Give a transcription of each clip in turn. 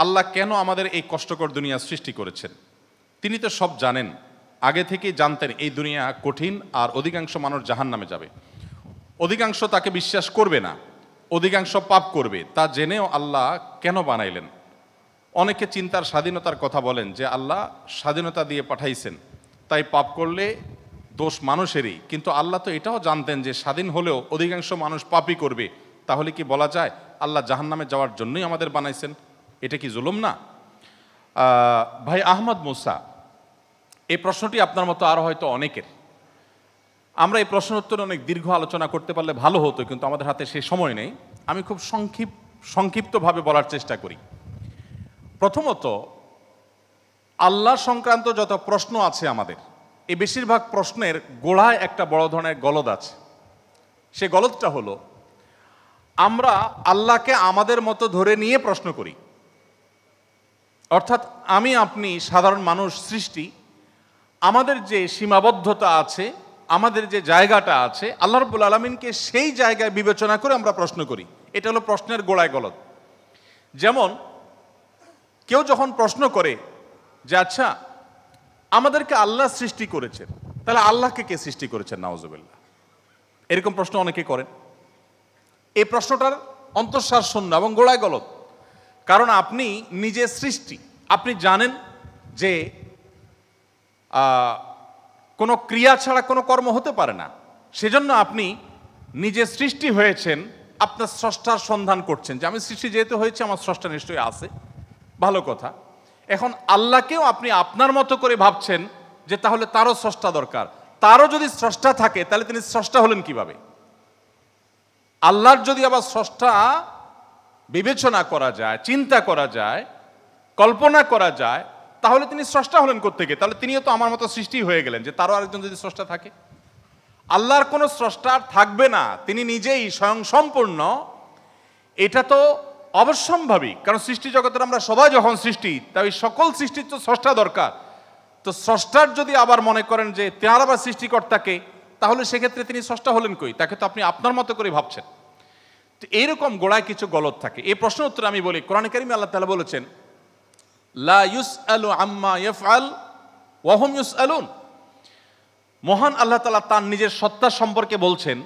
আল্লাহ কেন আমাদের এই কষ্টকর দুনিয়া সৃষ্টি করেছেন? তিনি তো সব জানেন, আগে থেকেই জানতেন এই দুনিয়া কঠিন, আর অধিকাংশ মানুষ জাহান্নামে যাবে, অধিকাংশ তাকে বিশ্বাস করবে না, অধিকাংশ পাপ করবে। তা জেনেও আল্লাহ কেন বানাইলেন? অনেকে চিন্তার স্বাধীনতার কথা বলেন যে আল্লাহ স্বাধীনতা দিয়ে পাঠাইছেন, তাই পাপ করলে দোষ মানুষেরই। কিন্তু আল্লাহ তো এটাও জানতেন যে স্বাধীন হলেও অধিকাংশ মানুষ পাপই করবে। তাহলে কি বলা যায় আল্লাহ জাহান্নামে যাওয়ার জন্যই আমাদের বানাইছেন? এটা কি জুলুম না? ভাই আহমদ মুসা, এই প্রশ্নটি আপনার মতো আরও হয়তো অনেকের। আমরা এই প্রশ্ন উত্তরে অনেক দীর্ঘ আলোচনা করতে পারলে ভালো হতো, কিন্তু আমাদের হাতে সেই সময় নেই। আমি খুব সংক্ষিপ্তভাবে বলার চেষ্টা করি। প্রথমত, আল্লাহ সংক্রান্ত যত প্রশ্ন আছে আমাদের, এই বেশিরভাগ প্রশ্নের গোড়ায় একটা বড় ধরনের গলদ আছে। সে গলদটা হলো, আমরা আল্লাহকে আমাদের মতো ধরে নিয়ে প্রশ্ন করি। অর্থাৎ আমি আপনি সাধারণ মানুষ সৃষ্টি, আমাদের যে সীমাবদ্ধতা আছে, আমাদের যে জায়গাটা আছে, আল্লাহ রাব্বুল আলামিনকে সেই জায়গায় বিবেচনা করে আমরা প্রশ্ন করি। এটা হলো প্রশ্নের গোড়ায় গলদ। যেমন কেউ যখন প্রশ্ন করে যে আচ্ছা, আমাদেরকে আল্লাহ সৃষ্টি করেছেন, তাহলে আল্লাহকে কে সৃষ্টি করেছেন? নাউজুবিল্লাহ। এরকম প্রশ্ন অনেকে করেন। এই প্রশ্নটার অন্তঃসার শূন্য এবং গোড়ায় গলদ। কারণ আপনি নিজে সৃষ্টি, আপনি জানেন যে কোনো ক্রিয়া ছাড়া কোনো কর্ম হতে পারে না। সেজন্য আপনি নিজে সৃষ্টি হয়েছেন, আপনার স্রষ্টার সন্ধান করছেন যে আমি সৃষ্টি যেহেতু হয়েছে, আমার স্রষ্টা নিশ্চয়ই আছে। ভালো কথা। এখন আল্লাহকেও আপনি আপনার মতো করে ভাবছেন যে তাহলে তারও স্রষ্টা দরকার। তারও যদি স্রষ্টা থাকে তাহলে তিনি স্রষ্টা হলেন কিভাবে? আল্লাহর যদি আবার স্রষ্টা বিবেচনা করা যায়, চিন্তা করা যায়, কল্পনা করা যায়, তাহলে তিনি স্রষ্টা হলেন কোত্থেকে? তাহলে তিনিও তো আমার মতো সৃষ্টি হয়ে গেলেন, যে তারও আরেকজন যদি স্রষ্টা থাকে। আল্লাহর কোনো স্রষ্টা থাকবে না, তিনি নিজেই স্বয়ং সম্পূর্ণ। এটা তো অবশ্যম্ভাবী, কারণ সৃষ্টি জগতের আমরা সবাই যখন সৃষ্টি, তাই সকল সৃষ্টির তো স্রষ্টা দরকার। তো স্রষ্টার যদি আবার মনে করেন যে তার আবার সৃষ্টিকর্তাকে, তাহলে সেক্ষেত্রে তিনি স্রষ্টা হলেন কই? তাকে তো আপনি আপনার মতো করে ভাবছেন। তো এইরকম গোড়ায় কিছু গলদ থাকে। এই প্রশ্ন উত্তরে আমি বলি, কোরআনে কারিমে আল্লাহ তাআলা বলেছেন, লা ইউসআলু আম্মা ইয়াফআল ওয়া হুম ইউসআলুন। মহান আল্লাহ তাআলা তার নিজের সত্তা সম্পর্কে বলছেন,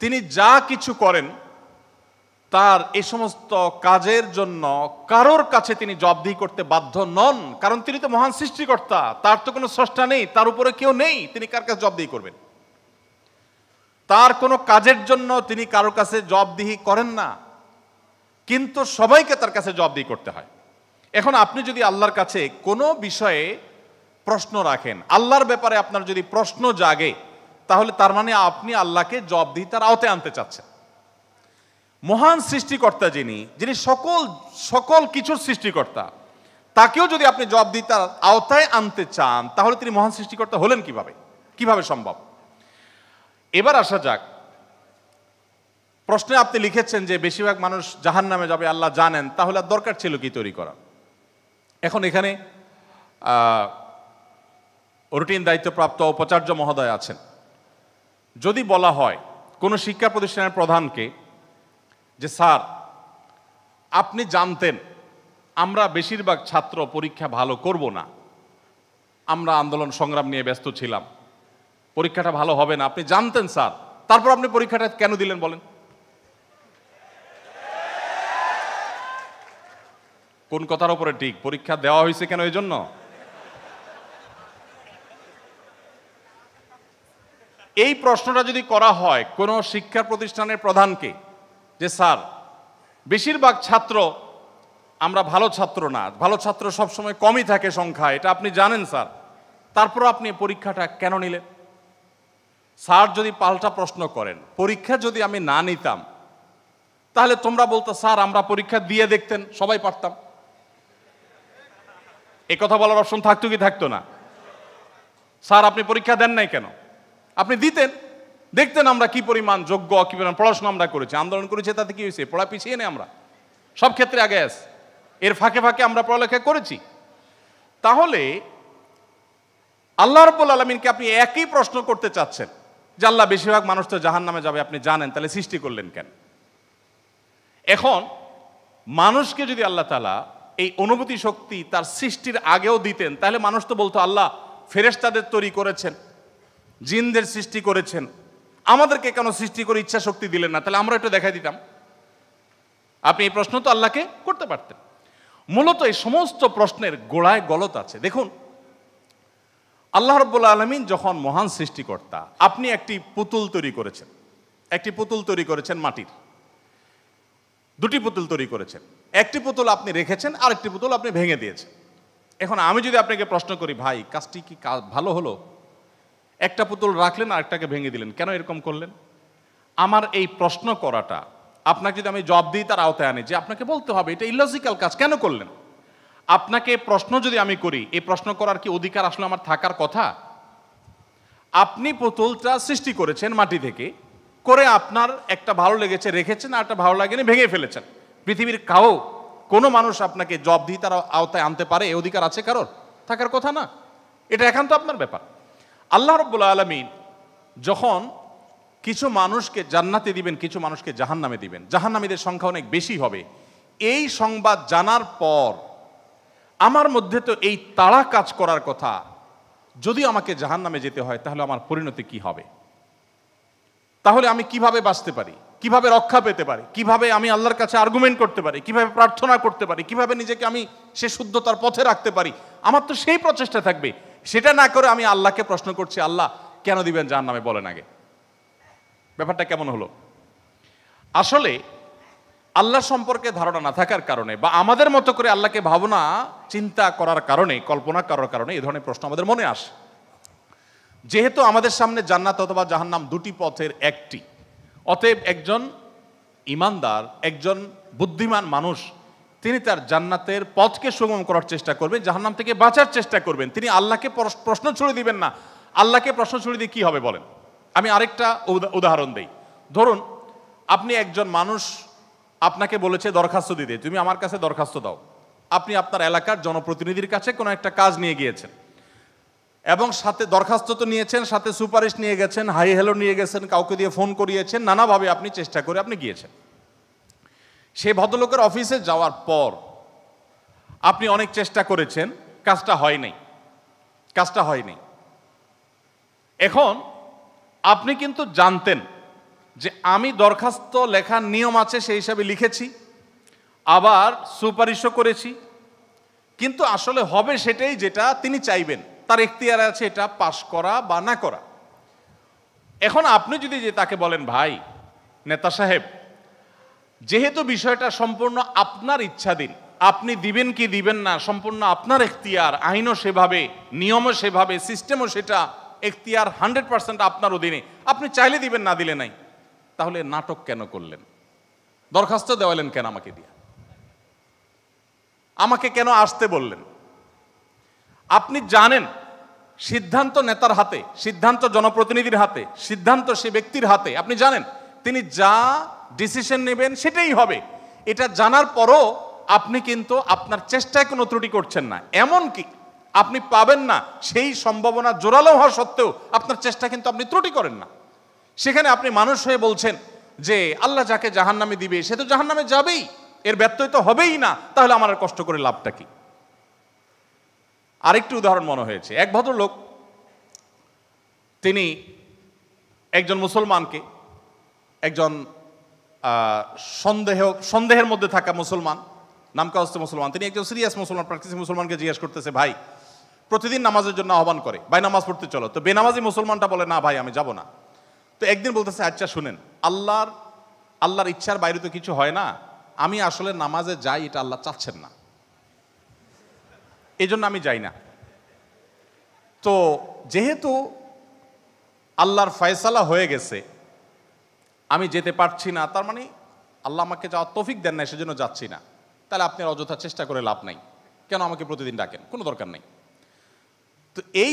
তিনি যা কিছু করেন তার এই সমস্ত কাজের জন্য কারোর কাছে তিনি জবাবদিহি করতে বাধ্য নন। কারণ তিনি তো মহান সৃষ্টিকর্তা, তার তো কোনো স্রষ্টা নেই, তার উপরে কেউ নেই, তিনি কার কাছে জবাবদিহি করবেন? তার কোনো কাজের জন্য তিনি কারোর কাছে জবাবদিহি করেন না, কিন্তু সবাইকে তার কাছে জবাবদিহি করতে হয়। এখন আপনি যদি আল্লাহর কাছে কোনো বিষয়ে প্রশ্ন রাখেন, আল্লাহর ব্যাপারে আপনার যদি প্রশ্ন জাগে, তাহলে তার মানে আপনি আল্লাহকে জবাবদিহিতার আওতায় আনতে চাচ্ছেন। মহান সৃষ্টিকর্তা যিনি সকল কিছুর সৃষ্টিকর্তা, তাকেও যদি আপনি জবাবদিহিতার আওতায় আনতে চান, তাহলে তিনি মহান সৃষ্টিকর্তা হলেন কিভাবে সম্ভব? এবার আসা যাক, প্রশ্নে আপনি লিখেছেন যে বেশিরভাগ মানুষ জাহান্নামে যাবে আল্লাহ জানেন, তাহলে আর দরকার ছিল কি তৈরি করা? এখন এখানে রুটিন দায়িত্বপ্রাপ্ত উপাচার্য মহোদয় আছেন। যদি বলা হয় কোনো শিক্ষা প্রতিষ্ঠানের প্রধানকে যে স্যার, আপনি জানতেন আমরা বেশিরভাগ ছাত্র পরীক্ষা ভালো করব না, আমরা আন্দোলন সংগ্রাম নিয়ে ব্যস্ত ছিলাম, পরীক্ষাটা ভালো হবে না, আপনি জানতেন স্যার, তারপর আপনি পরীক্ষাটা কেন দিলেন বলেন? কোন কথার উপরে ঠিক? পরীক্ষা দেওয়া হয়েছে কেন? এই জন্য এই প্রশ্নটা যদি করা হয় কোন শিক্ষা প্রতিষ্ঠানের প্রধানকে যে স্যার, বেশিরভাগ ছাত্র আমরা ভালো ছাত্র না, ভালো ছাত্র সবসময় কমই থাকে সংখ্যা, এটা আপনি জানেন স্যার, তারপর আপনি পরীক্ষাটা কেন নিলেন? স্যার যদি পাল্টা প্রশ্ন করেন, পরীক্ষা যদি আমি না নিতাম, তাহলে তোমরা বলতো স্যার আমরা পরীক্ষা দিয়ে দেখতেন, সবাই পারতাম। এই কথা বলার অপশন থাকতো কি থাকতো না? স্যার আপনি পরীক্ষা দেন নাই কেন? আপনি দিতেন, দেখতেন আমরা কি পরিমাণ যোগ্য, কি পরিমাণ পড়াশোনা আমরা করেছি, আন্দোলন করেছি, তাতে কি হয়েছে? পড়া পিছিয়ে নেই আমরা, সব ক্ষেত্রে আগে আস, এর ফাঁকে ফাঁকে আমরা পড়ালেখা করেছি। তাহলে আল্লাহ রাব্বুল আলামিনকে আপনি একই প্রশ্ন করতে চাচ্ছেন যে আল্লাহ বেশিরভাগ মানুষ তো জাহান্নামে যাবে, আপনি জানেন, তাহলে সৃষ্টি করলেন কেন? এখন মানুষকে যদি আল্লাহ তাআলা এই অনুভূতি শক্তি তার সৃষ্টির আগেও দিতেন, তাহলে মানুষ তো বলতো আল্লাহ ফেরেশতাদের তৈরি করেছেন, জিনদের সৃষ্টি করেছেন, আমাদেরকে কেন সৃষ্টি করে ইচ্ছা শক্তি দিলেন না, তাহলে আমরা একটু দেখাই দিতাম। আপনি এই প্রশ্ন তো আল্লাহকে করতে পারতেন। মূলত এই সমস্ত প্রশ্নের গোড়ায় গলত আছে। দেখুন, আল্লাহ রাব্বুল আলামিন যখন মহান সৃষ্টিকর্তা, আপনি একটি পুতুল তৈরি করেছেন, একটি পুতুল তৈরি করেছেন মাটির, দুটি পুতুল তৈরি করেছেন, একটি পুতুল আপনি রেখেছেন, আরেকটি পুতুল আপনি ভেঙে দিয়েছেন। এখন আমি যদি আপনাকে প্রশ্ন করি, ভাই কাজটি কি ভালো হলো? একটা পুতুল রাখলেন, আরেকটাকে ভেঙে দিলেন, কেন এরকম করলেন? আমার এই প্রশ্ন করাটা আপনাকে যদি আমি জবাব দিই তার আওতায় আনি, যে আপনাকে বলতে হবে এটা ইলজিক্যাল কাজ, কেন করলেন? আপনাকে প্রশ্ন যদি আমি করি, এই প্রশ্ন করার কি অধিকার আসলে আমার থাকার কথা? আপনি পুতুলটা সৃষ্টি করেছেন মাটি থেকে, করে আপনার একটা ভালো লেগেছে রেখেছেন, আর একটা ভালো লাগেনি ভেঙে ফেলেছেন। পৃথিবীর কোনো মানুষ আপনাকে জবাব দিয়ে তার আওতায় আনতে পারে? এই অধিকার আছে কারোর? থাকার কথা না। এটা একান্ত আপনার ব্যাপার। আল্লাহ রাব্বুল আলামিন যখন কিছু মানুষকে জান্নাতে দিবেন, কিছু মানুষকে জাহান্নামে দিবেন, জাহান্নামীদের সংখ্যা অনেক বেশি হবে, এই সংবাদ জানার পর আমার মধ্যে তো এই তাড়া কাজ করার কথা, যদি আমাকে জাহান্নামে যেতে হয় তাহলে আমার পরিণতি কি হবে? তাহলে আমি কিভাবে বাঁচতে পারি, কিভাবে রক্ষা পেতে পারি, কিভাবে আমি আল্লাহর কাছে আর্গুমেন্ট করতে পারি, কিভাবে প্রার্থনা করতে পারি, কিভাবে নিজেকে আমি সে শুদ্ধতার পথে রাখতে পারি? আমার তো সেই প্রচেষ্টা থাকবে। সেটা না করে আমি আল্লাহকে প্রশ্ন করছি, আল্লাহ কেন দিবেন জাহান্নামে, বলেন আগে। ব্যাপারটা কেমন হলো? আসলে আল্লাহ সম্পর্কে ধারণা না থাকার কারণে, বা আমাদের মতো করে আল্লাহকে ভাবনা চিন্তা করার কারণে, কল্পনা করার কারণে এই ধরনের প্রশ্ন আমাদের মনে আসে। যেহেতু আমাদের সামনে জান্নাত অথবা জাহান্নাম দুটি পথের একটি, অতএব একজন ইমানদার, একজন বুদ্ধিমান মানুষ, তিনি তার জান্নাতের পথকে সুগম করার চেষ্টা করবেন, জাহান্নাম থেকে বাঁচার চেষ্টা করবেন। তিনি আল্লাহকে প্রশ্ন ছুড়ে দিবেন না। আল্লাহকে প্রশ্ন ছুড়ে দিয়ে কি হবে বলেন? আমি আরেকটা উদাহরণ দেই। ধরুন, আপনি একজন মানুষ, আপনাকে বলেছে দরখাস্ত দিতে, তুমি আমার কাছে দরখাস্ত দাও। আপনি আপনার এলাকার জনপ্রতিনিধির কাছে কোনো একটা কাজ নিয়ে গিয়েছেন, এবং সাথে দরখাস্ত তো নিয়েছেন, সাথে সুপারিশ নিয়ে গেছেন, হাই হ্যালো নিয়ে গেছেন, কাউকে দিয়ে ফোন করিয়েছেন, নানাভাবে আপনি চেষ্টা করে আপনি গিয়েছেন। সেই ভদ্রলোকের অফিসে যাওয়ার পর আপনি অনেক চেষ্টা করেছেন, কাজটা হয়নি। এখন আপনি কিন্তু জানতেন যে আমি দরখাস্ত লেখার নিয়ম আছে সেই হিসাবে লিখেছি, আবার সুপারিশও করেছি, কিন্তু আসলে হবে সেটাই যেটা তিনি চাইবেন, তার এখতিয়ার আছে এটা পাশ করা বা না করা। এখন আপনি যদি যে তাকে বলেন, ভাই নেতা সাহেব, যেহেতু বিষয়টা সম্পূর্ণ আপনার ইচ্ছাধীন, আপনি দিবেন কি দিবেন না সম্পূর্ণ আপনার এখতিয়ার, আইনও সেভাবে, নিয়মও সেভাবে, সিস্টেমও সেটা, এখতিয়ার 100% আপনার অধীনে, আপনি চাইলে দিবেন, না দিলে নাই, তাহলে নাটক কেন করলেন? দরখাস্ত দেওয়ালেন কেন আমাকে দিয়ে? আমাকে কেন আসতে বললেন? আপনি জানেন সিদ্ধান্ত নেতার হাতে, সিদ্ধান্ত জনপ্রতিনিধির হাতে, সিদ্ধান্ত সে ব্যক্তির হাতে। আপনি জানেন তিনি যা ডিসিশন নেবেন সেটাই হবে। এটা জানার পরও আপনি কিন্তু আপনার চেষ্টায় কোনো ত্রুটি করছেন না, এমনকি আপনি পাবেন না সেই সম্ভাবনা জোরালো হওয়া সত্ত্বেও আপনার চেষ্টা কিন্তু আপনি ত্রুটি করেন না। সেখানে আপনি মানুষ হয়ে বলছেন যে আল্লাহ যাকে জাহান্নামে দিবে সে তো জাহান্নামে যাবেই, এর ব্যত্যয় তো হবেই না, তাহলে আমার আর কষ্ট করে লাভটা কি? আরেকটি উদাহরণ মনে হয়েছে। এক ভদ্রলোক, তিনি একজন মুসলমানকে, একজন সন্দেহের মধ্যে থাকা মুসলমান, নামকাওয়াস্তে মুসলমান, তিনি একজন সিরিয়াস মুসলমান, প্র্যাকটিসিং মুসলমানকে জিজ্ঞেস করতেছে, ভাই প্রতিদিন নামাজের জন্য আহ্বান করে, ভাই নামাজ পড়তে চলো। তো বেনামাজি মুসলমানটা বলে, না ভাই আমি যাব না। তো একদিন বলতেছে, আচ্ছা শুনেন, আল্লাহর ইচ্ছার বাইরে তো কিছু হয় না, আমি আসলে নামাজে যাই, এটা আল্লাহ চাচ্ছেন না, এই জন্য আমি যাই না। তো যেহেতু আল্লাহর ফয়সালা হয়ে গেছে, আমি যেতে পারছি না, তার মানে আল্লাহ আমাকে যাওয়ার তৌফিক দেন না, সেজন্য যাচ্ছি না। তাহলে আপনি অযথা চেষ্টা করে লাভ নাই, কেন আমাকে প্রতিদিন ডাকেন, কোনো দরকার নেই। তো এই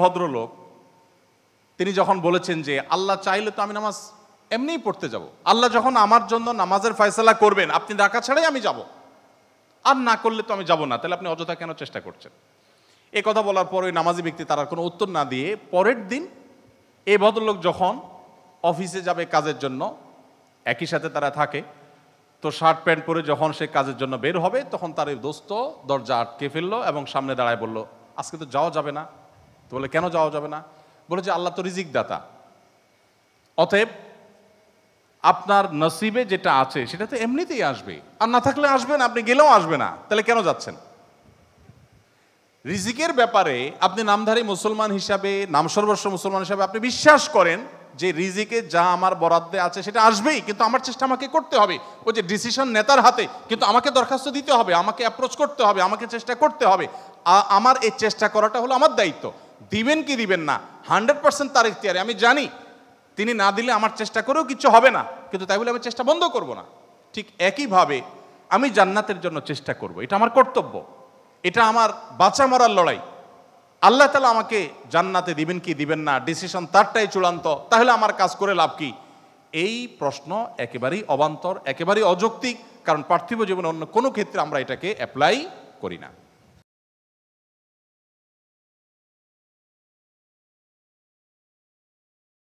ভদ্রলোক তিনি যখন বলেছেন যে আল্লাহ চাইলে তো আমি নামাজ এমনিই পড়তে যাব, আল্লাহ যখন আমার জন্য নামাজের ফয়সালা করবেন, আপনি ডাকা ছাড়াই আমি যাব, আর না করলে তো আমি যাব না, তাহলে আপনি অযথা কেন চেষ্টা করছেন? এই কথা বলার পর ওই নামাজি ব্যক্তি তার কোনো উত্তর না দিয়ে পরের দিন এই ভদ্রলোক যখন অফিসে যাবে কাজের জন্য, একই সাথে তারা থাকে, তো শার্ট প্যান্ট পরে যখন সে কাজের জন্য বের হবে তখন তার এই দোস্ত দরজা আটকে ফেললো এবং সামনে দাঁড়ায় বলল, আজকে তো যাওয়া যাবে না। তো বলে, কেন যাওয়া যাবে না? বলে যে আল্লাহ তো রিজিক দাতা, অতএব আপনার নসিবে যেটা আছে সেটা তো এমনিতেই আসবে, আর না থাকলে আসবে না, আপনি গেলেও আসবে না, তাহলে কেন যাচ্ছেন? রিজিকের ব্যাপারে আপনি নামধারী মুসলমান হিসাবে, নাম সর্বস্ব মুসলমান হিসাবে আপনি বিশ্বাস করেন যে রিজিকে যা আমার বরাদ্দে আছে সেটা আসবেই, কিন্তু আমার চেষ্টা আমাকে করতে হবে। ওই যে ডিসিশন নেতার হাতে, কিন্তু আমাকে দরখাস্ত দিতে হবে, আমাকে অ্যাপ্রোচ করতে হবে, আমাকে চেষ্টা করতে হবে। আমার এই চেষ্টা করাটা হলো আমার দায়িত্ব। দিবেন কি দিবেন না 100% তার ইখতিয়ারে। আমি জানি তিনি না দিলে আমার চেষ্টা করেও কিছু হবে না, কিন্তু তাই বলে আমি চেষ্টা বন্ধ করব না। ঠিক একইভাবে আমি জান্নাতের জন্য চেষ্টা করব, এটা আমার কর্তব্য, এটা আমার বাঁচা মরার লড়াই। আল্লাহ তাআলা আমাকে জান্নাতে দিবেন কি দিবেন না ডিসিশন তারটাই চূড়ান্ত, তাহলে আমার কাজ করে লাভ কি? এই প্রশ্ন একেবারেই অবান্তর, একেবারেই অযৌক্তিক, কারণ পার্থিব জীবনে অন্য কোনো ক্ষেত্রে আমরা এটাকে অ্যাপ্লাই করি না।